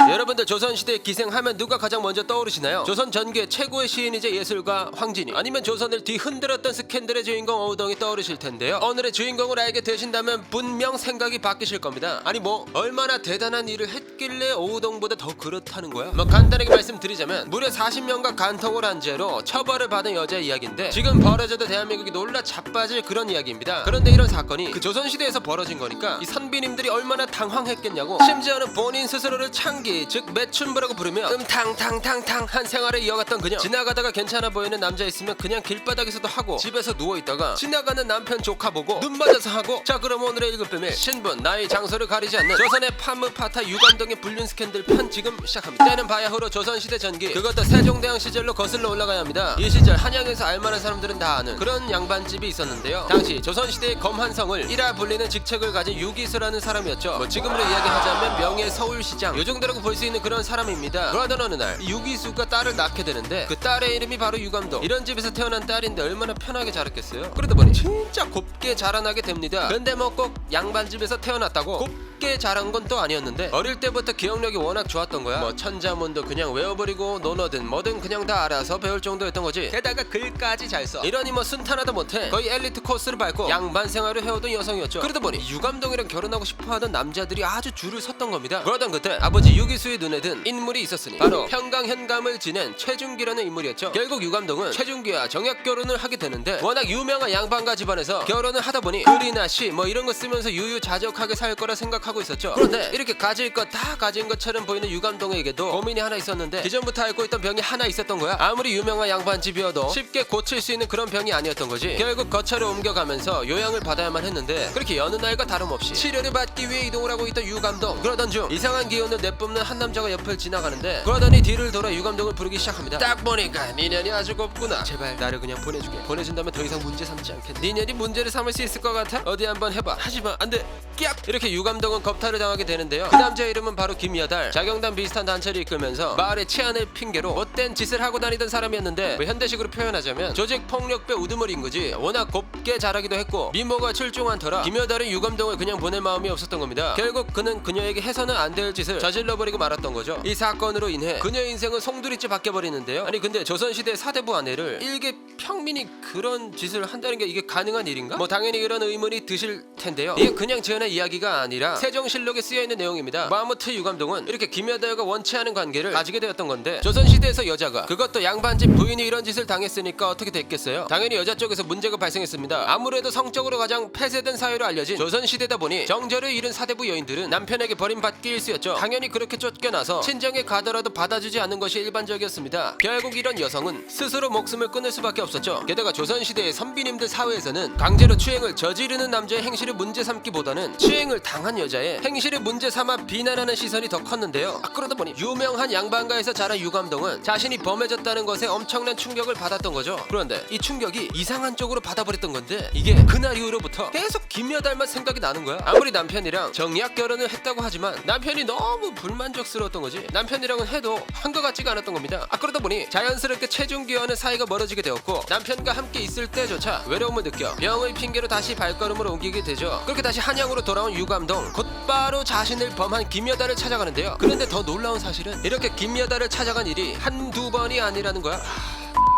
여러분들 조선시대의 기생하면 누가 가장 먼저 떠오르시나요? 조선 전기의 최고의 시인이자 예술가 황진이, 아니면 조선을 뒤흔들었던 스캔들의 주인공 어우동이 떠오르실 텐데요. 오늘의 주인공을 알게 되신다면 분명 생각이 바뀌실 겁니다. 아니 뭐 얼마나 대단한 일을 했길래 어우동보다 더 그렇다는 거야? 뭐 간단하게 말씀드리자면 무려 40년간 간통을 한 죄로 처벌을 받은 여자의 이야기인데, 지금 벌어져도 대한민국이 놀라 자빠질 그런 이야기입니다. 그런데 이런 사건이 그 조선시대에서 벌어진 거니까 이 선비님들이 얼마나 당황했겠냐고. 심지어는 본인 스스로를 창기, 즉 매춘부라고 부르며 탕탕탕탕 한 생활을 이어갔던 그녀. 지나가다가 괜찮아 보이는 남자 있으면 그냥 길바닥에서도 하고, 집에서 누워있다가 지나가는 남편 조카 보고 눈 맞아서 하고. 자, 그럼 오늘의 1급 비밀, 신분, 나이, 장소를 가리지 않는 조선의 파무파타 유감동의 불륜 스캔들 편 지금 시작합니다. 때는 바야흐로 조선시대 전기, 그것도 세종대왕 시절로 거슬러 올라가야 합니다. 이 시절 한양에서 알만한 사람들은 다 아는 그런 양반집이 있었는데요. 당시 조선시대의 검한성을 1화 불리는 직책을 가진 유기수라는 사람이었죠. 뭐 지금으로 이야기하자면 명예 서울시장 요 정도라고 볼 수 있는 그런 사람입니다. 그러던 어느 날 유기수가 딸을 낳게 되는데, 그 딸의 이름이 바로 유감동. 이런 집에서 태어난 딸인데 얼마나 편하게 자랐겠어요. 그러다 보니 진짜 곱게 자라나게 됩니다. 근데 뭐 꼭 양반집에서 태어났다고 곱게 자란 건 또 아니었는데, 어릴 때부터 기억력이 워낙 좋았던 거야. 뭐 천자문도 그냥 외워버리고 논어든 뭐든 그냥 다 알아서 배울 정도였던 거지. 게다가 글까지 잘 써. 이러니 뭐 순탄하다 못해 거의 엘리트 코스를 밟고 양반 생활을 해오던 여성이었죠. 그러다 보니 유감동이랑 결혼하고 싶어하던 남자들이 아주 줄을 섰던 겁니다. 그러던 그때 아버지 유기수의 눈에 든 인물이 있었으니 바로 평강현감을 지낸 최준기라는 인물이었죠. 결국 유감동은 최준기와 정약 결혼을 하게 되는데, 워낙 유명한 양반가 집안에서 결혼을 하다 보니 글이나 시 뭐 이런 거 쓰면서 유유자적하게 살 거라 생각하고 있었죠. 그런데 이렇게 가질 것 다 가진 것처럼 보이는 유감동에게도 고민이 하나 있었는데, 기존부터 앓고 있던 병이 하나 있었던 거야. 아무리 유명한 양반집이어도 쉽게 고칠 수 있는 그런 병이 아니었던 거지. 결국 거처를 옮겨가면서 요양을 받아야만 했는데, 그렇게 여느 날과 다름없이 치료를 받기 위해 이동을 하고 있던 유감동. 그러던 중 이상한 기운을 내뿜는 한 남자가 옆을 지나가는데, 그러더니 뒤를 돌아 유감동을 부르기 시작합니다. 딱 보니까 니년이 아주 곱구나. 제발 나를 그냥 보내주게. 보내준다면 더 이상 문제 삼지 않겠네. 니년이 문제를 삼을 수 있을 것 같아? 어디 한번 해봐. 하지마, 안돼. 깍! 이렇게 유감동은 겁탈을 당하게 되는데요. 그 남자의 이름은 바로 김여달. 자경단 비슷한 단체를 이끌면서 마을의 치안을 핑계로 못된 짓을 하고 다니던 사람이었는데, 뭐 현대식으로 표현하자면 조직폭력배 우두머리인 거지. 워낙 곱게 자라기도 했고 미모가 출중한 터라 김여달은 유감동을 그냥 보낼 마음이 없었던 겁니다. 결국 그는 그녀에게 해서는 안 될 짓을 저질러버리고 말았던 거죠. 이 사건으로 인해 그녀의 인생은 송두리째 바뀌어버리는데요. 아니 근데 조선시대 사대부 아내를 일개 평민이 그런 짓을 한다는 게 이게 가능한 일인가? 뭐 당연히 이런 의문이 드실 텐데요. 이게 그냥 지어낸 이야기가 아니라 세종실록에 쓰여있는 내용입니다. 뭐 아무튼 유감동은 이렇게 김여달과 원치 않은 관계를 가지게 되었던 건데, 조선시대에서 여자가, 그것도 양반집 부인이 이런 짓을 당했으니까 어떻게 됐겠어요? 당연히 여자 쪽에서 문제가 발생했습니다. 아무래도 성적으로 가장 폐쇄된 사회로 알려진 조선시대다 보니 정절을 잃은 사대부 여인들은 남편에게 버림받기 일쑤였죠. 당연히 그렇게 쫓겨나서 친정에 가더라도 받아주지 않는 것이 일반적이었습니다. 결국 이런 여성은 스스로 목숨을 끊을 수밖에 없었죠. 게다가 조선시대의 선비님들 사회에서는 강제로 추행을 저지르는 남자의 행실을 문제 삼기보다는 추행을 당한 여자의 행실을 문제 삼아 비난하는 시선이 더 컸는데요. 그러다 보니 유명한 양반가에서 자란 유감동은 자신이 범해졌다는 것에 엄청난 충격을 받았던 거죠. 그런데 이 충격이 이상한 쪽으로 받아버렸던 건데, 이게 그날 이후로부터 계속 김여달만 생각이 나는 거야. 아무리 남편이랑 정약 결혼을 했다고 하지만 남편이 너무 불만족스러웠던 거지. 남편이랑은 해도 한 것 같지가 않았던 겁니다. 그러다 보니 자연스럽게 최준기와는 사이가 멀어지게 되었고, 남편과 함께 있을 때조차 외로움을 느껴 병을 핑계로 다시 발걸음을 옮기게 되죠. 그렇게 다시 한양으로 돌아온 유감동, 곧바로 자신을 범한 김여달을 찾아가는데요. 그런데 더 놀라운 사실은 이렇게 김여달을 찾아간 일이 한두 번이 아니라는 거야.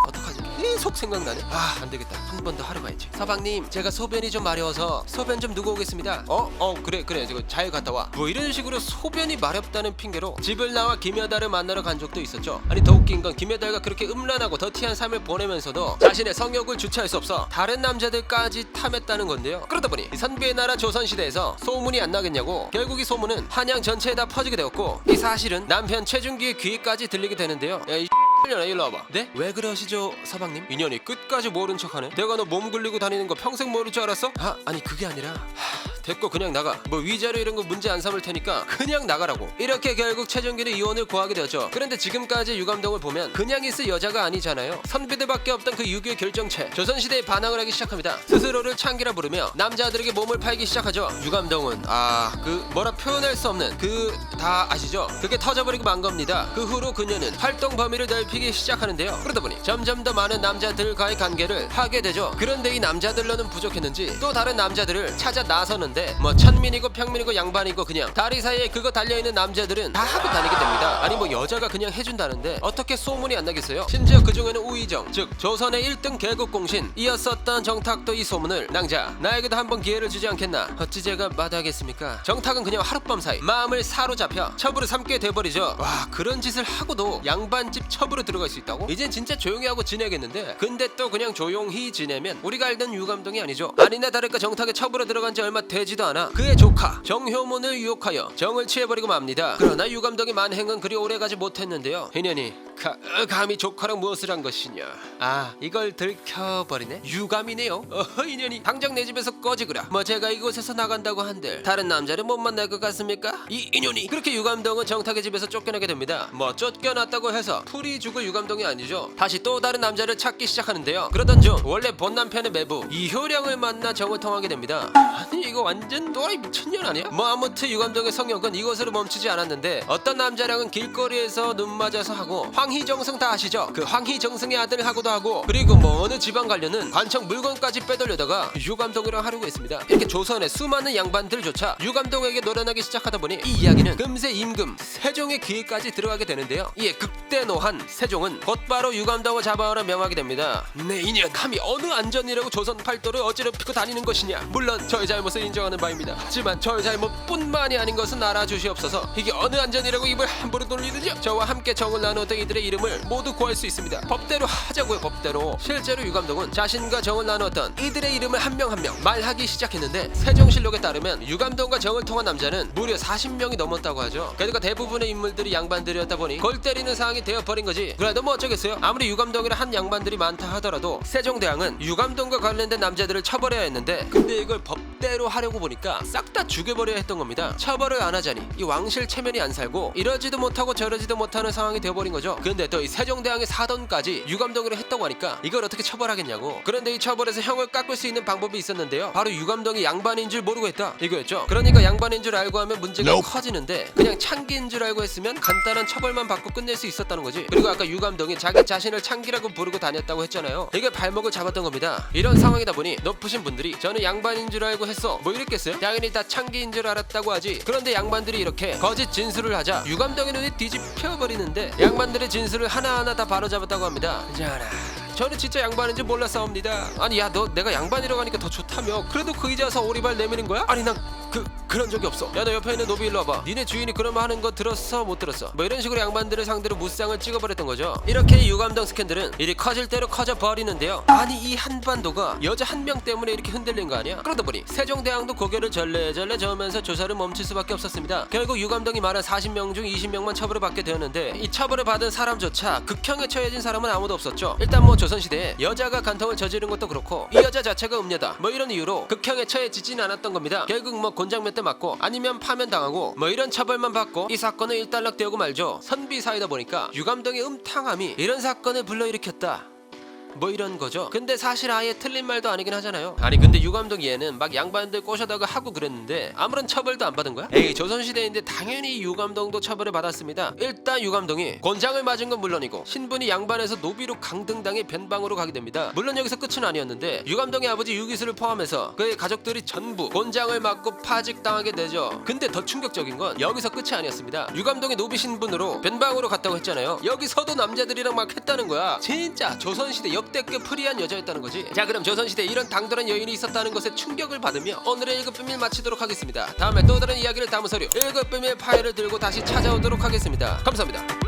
어떡하지? 계속 생각나네. 안되겠다. 한 번 더 하러 가야지. 서방님, 제가 소변이 좀 마려워서 소변 좀 누고 오겠습니다. 그래 저거 잘 갔다 와. 뭐 이런 식으로 소변이 마렵다는 핑계로 집을 나와 김여달을 만나러 간 적도 있었죠. 아니 더 웃긴 건 김여달과 그렇게 음란하고 더티한 삶을 보내면서도 자신의 성욕을 주체할 수 없어 다른 남자들까지 탐했다는 건데요. 그러다 보니 이 선비의 나라 조선시대에서 소문이 안 나겠냐고, 결국 이 소문은 한양 전체에 다 퍼지게 되었고, 이 사실은 남편 최준기의 귀까지 들리게 되는데요. 야, 년아 일로 와봐. 네? 왜 그러시죠 서방님? 인연이 끝까지 모른 척하네. 내가 너 몸 굴리고 다니는 거 평생 모를 줄 알았어? 아니 그게 아니라 됐고 그냥 나가. 뭐 위자료 이런 거 문제 안 삼을 테니까 그냥 나가라고. 이렇게 결국 최준기는 이혼을 구하게 되었죠. 그런데 지금까지 유감동을 보면 그냥 있을 여자가 아니잖아요. 선비들밖에 없던 그 유교의 결정체, 조선시대에 반항을 하기 시작합니다. 스스로를 창기라 부르며 남자들에게 몸을 팔기 시작하죠. 유감동은 그 뭐라 표현할 수 없는 그 다 아시죠? 그게 터져버리고 만 겁니다. 그 후로 그녀는 활동 범위를 넓히기 시작하는데요. 그러다 보니 점점 더 많은 남자들과의 관계를 하게 되죠. 그런데 이 남자들로는 부족했는지 또 다른 남자들을 찾아 나서는데, 하는데 뭐 천민이고 평민이고 양반이고 그냥 다리 사이에 그거 달려있는 남자들은 다 하고 다니게 됩니다. 아니 뭐 여자가 그냥 해준다는데 어떻게 소문이 안 나겠어요? 심지어 그중에는 우의정 즉 조선의 1등 개국공신 이었었던 정탁도 이 소문을 낭자 나에게도 한번 기회를 주지 않겠나 어찌 제가 마다하겠습니까? 정탁은 그냥 하룻밤 사이 마음을 사로잡혀 첩으로 삼게 돼버리죠. 와 그런 짓을 하고도 양반집 첩으로 들어갈 수 있다고? 이젠 진짜 조용히 하고 지내겠는데 근데 또 그냥 조용히 지내면 우리가 알던 유감동이 아니죠. 아니나 다를까 정탁의 첩으로 들어간 지 얼마 되지도 않아 그의 조카 정효문을 유혹하여 정을 취해버리고 맙니다. 그러나 유감동의 만행은 그리 오래가지 못했는데요. 인연이 감히 조카랑 무엇을 한 것이냐. 아 이걸 들켜버리네. 유감이네요. 인연이 당장 내 집에서 꺼지거라. 뭐 제가 이곳에서 나간다고 한들 다른 남자를 못 만날 것 같습니까? 이 인연이. 그렇게 유감동은 정탁의 집에서 쫓겨나게 됩니다. 뭐 쫓겨났다고 해서 풀이 죽을 유감동이 아니죠. 다시 또 다른 남자를 찾기 시작하는데요. 그러던 중 원래 본 남편의 매부 이효령을 만나 정을 통하게 됩니다. 아니 이거 완전 또라이 미친년 아니야? 뭐 아무튼 유감동의 성욕은 이곳으로 멈추지 않았는데 어떤 남자랑은 길거리에서 눈 맞아서 하고 황희정승 다 아시죠? 그 황희정승의 아들하고도 하고 그리고 뭐 어느 지방 관련은 관청 물건까지 빼돌려다가 유감동이랑 하려고 했습니다. 이렇게 조선의 수많은 양반들조차 유감동에게 노련하기 시작하다 보니 이 이야기는 금세 임금 세종의 귀에까지 들어가게 되는데요. 이에 극대노한 세종은 곧바로 유감동을 잡아오라 명하게 됩니다. 내 인연 감히 어느 안전이라고 조선 팔도를 어지럽히고 다니는 것이냐. 물론 저의 잘못을 인정하는 바입니다. 하지만 저의 잘못뿐만이 아닌 것은 알아주시옵소서. 이게 어느 안전이라고 입을 함부로 돌리느냐. 저와 함께 정을 나누었던 이들의 이름을 모두 구할 수 있습니다. 법대로 하자고요. 법대로. 실제로 유감동은 자신과 정을 나누었던 이들의 이름을 한 명 한 명 말하기 시작했는데 세종실록에 따르면 유감동과 정을 통한 남자는 무려 40명이 넘었다고 하죠. 게다가 대부분의 인물들이 양반들이었다 보니 골 때리는 상황이 되어버린 거지. 그래도 뭐 어쩌겠어요. 아무리 유감동이라 한 양반들이 많다 하더라도 세종대왕은 유감동과 관련된 남자들을 처벌해야 했는데 근데 이걸 법대로 하려고 보니까 싹 다 죽여버려야 했던 겁니다. 처벌을 안 하자니 이 왕실 체면이 안 살고 이러지도 못하고 저러지도 못하는 상황이 되어버린 거죠. 근데 또 이 세종대왕의 사돈까지 유감동이라 했다고 하니까 이걸 어떻게 처벌하겠냐고. 그런데 이 처벌에서 형을 깎을 수 있는 방법이 있었는데요. 바로 유감동이 양반인 줄 모르고 했다 이거였죠. 그러니까 양반인 줄 알고 하면 문제가 커지는데 그냥 창기인 줄 알고 했으면 간단한 처벌만 받고 끝낼 수 있었다는 거지. 그리고 아까 유감동이 자기 자신을 창기라고 부르고 다녔다고 했잖아요. 이게 발목을 잡았던 겁니다. 이런 상황이다 보니 높으신 분들이 저는 양반인 줄 알고 했어 뭐 이랬겠어요? 당연히 다 창기인 줄 알았다고 하지. 그런데 양반들이 이렇게 거짓 진술을 하자 유감동의 눈이 뒤집혀버리는데 양반들의 진술을 하나하나 다 바로잡았다고 합니다. 자라 저는 진짜 양반인지 몰랐사옵니다. 아니 야 너 내가 양반이라고 하니까 더 좋다며. 그래도 그 이제 와서 오리발 내미는 거야? 아니 난 그런 적이 없어. 야 너 옆에 있는 노비 일로 와봐. 니네 주인이 그런 말 하는 거 들었어 못 들었어? 뭐 이런 식으로 양반들을 상대로 무쌍을 찍어버렸던 거죠. 이렇게 유감동 스캔들은 일이 커질 대로 커져 버리는데요. 아니 이 한반도가 여자 한 명 때문에 이렇게 흔들린 거 아니야? 그러다 보니 세종대왕도 고개를 절레절레 저으면서 조사를 멈출 수밖에 없었습니다. 결국 유감동이 말한 40명 중 20명만 처벌을 받게 되었는데 이 처벌을 받은 사람조차 극형에 처해진 사람은 아무도 없었죠. 일단 뭐 조선시대에 여자가 간통을 저지른 것도 그렇고 이 여자 자체가 음녀다 뭐 이런 이유로 극형에 처해지진 않았던 겁니다. 결국 뭐 곤장 몇 대 맞고 아니면 파면당하고 뭐 이런 처벌만 받고 이 사건은 일단락되고 말죠. 선비사이다 보니까 유감동의 음탕함이 이런 사건을 불러일으켰다 뭐 이런 거죠. 근데 사실 아예 틀린 말도 아니긴 하잖아요. 아니 근데 유감동 얘는 막 양반들 꼬셔다가 하고 그랬는데 아무런 처벌도 안 받은 거야? 에이 조선시대인데 당연히 유감동도 처벌을 받았습니다. 일단 유감동이 곤장을 맞은 건 물론이고 신분이 양반에서 노비로 강등당해 변방으로 가게 됩니다. 물론 여기서 끝은 아니었는데 유감동의 아버지 유기수를 포함해서 그의 가족들이 전부 곤장을 맞고 파직당하게 되죠. 근데 더 충격적인 건 여기서 끝이 아니었습니다. 유감동의 노비 신분으로 변방으로 갔다고 했잖아요. 여기서도 남자들이랑 막 했다는 거야. 진짜 조선시대 역대급 프리한 여자였다는 거지. 자 그럼 조선시대에 이런 당돌한 여인이 있었다는 것에 충격을 받으며 오늘의 1급 비밀 마치도록 하겠습니다. 다음에 또 다른 이야기를 담은 서류 1급 비밀 파일을 들고 다시 찾아오도록 하겠습니다. 감사합니다.